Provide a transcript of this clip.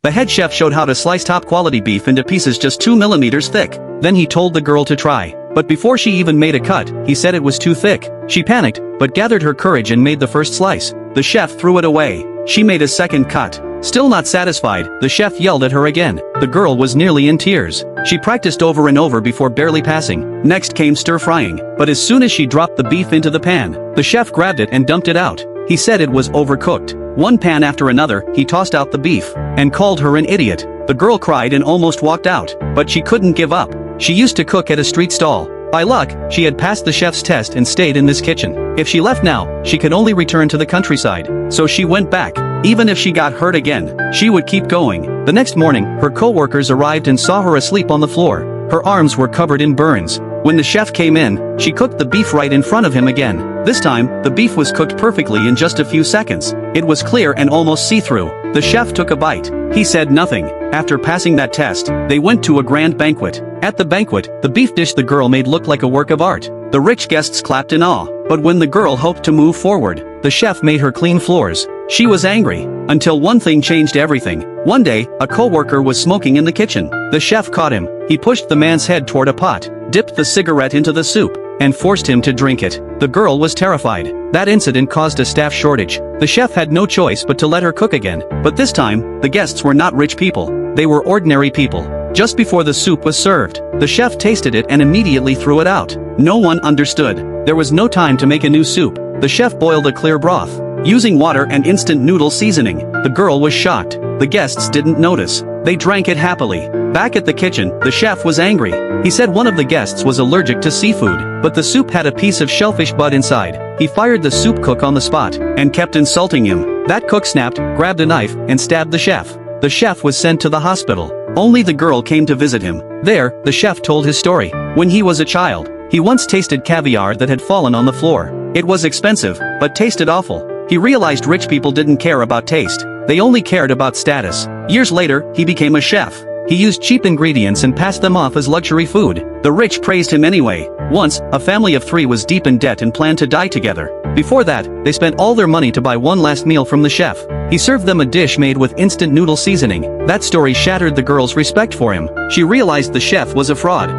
The head chef showed how to slice top-quality beef into pieces just 2 millimeters thick. Then he told the girl to try. But before she even made a cut, he said it was too thick. She panicked, but gathered her courage and made the first slice. The chef threw it away. She made a second cut. Still not satisfied, the chef yelled at her again. The girl was nearly in tears. She practiced over and over before barely passing. Next came stir-frying, but as soon as she dropped the beef into the pan, the chef grabbed it and dumped it out. He said it was overcooked. One pan after another, he tossed out the beef, and called her an idiot. The girl cried and almost walked out, but she couldn't give up. She used to cook at a street stall. By luck, she had passed the chef's test and stayed in this kitchen. If she left now, she could only return to the countryside. So she went back. Even if she got hurt again, she would keep going. The next morning, her co-workers arrived and saw her asleep on the floor. Her arms were covered in burns. When the chef came in, she cooked the beef right in front of him again. This time, the beef was cooked perfectly in just a few seconds. It was clear and almost see-through. The chef took a bite. He said nothing. After passing that test, they went to a grand banquet. At the banquet, the beef dish the girl made looked like a work of art. The rich guests clapped in awe. But when the girl hoped to move forward, the chef made her clean floors. She was angry. Until one thing changed everything. One day, a co-worker was smoking in the kitchen. The chef caught him. He pushed the man's head toward a pot, dipped the cigarette into the soup, and forced him to drink it. The girl was terrified. That incident caused a staff shortage. The chef had no choice but to let her cook again. But this time, the guests were not rich people. They were ordinary people. Just before the soup was served, the chef tasted it and immediately threw it out. No one understood. There was no time to make a new soup. The chef boiled a clear broth, using water and instant noodle seasoning. The girl was shocked. The guests didn't notice. They drank it happily. Back at the kitchen, the chef was angry. He said one of the guests was allergic to seafood, but the soup had a piece of shellfish bud inside. He fired the soup cook on the spot, and kept insulting him. That cook snapped, grabbed a knife, and stabbed the chef. The chef was sent to the hospital. Only the girl came to visit him. There, the chef told his story. When he was a child, he once tasted caviar that had fallen on the floor. It was expensive, but tasted awful. He realized rich people didn't care about taste. They only cared about status. Years later, he became a chef. He used cheap ingredients and passed them off as luxury food. The rich praised him anyway. Once, a family of 3 was deep in debt and planned to die together. Before that, they spent all their money to buy one last meal from the chef. He served them a dish made with instant noodle seasoning. That story shattered the girl's respect for him. She realized the chef was a fraud.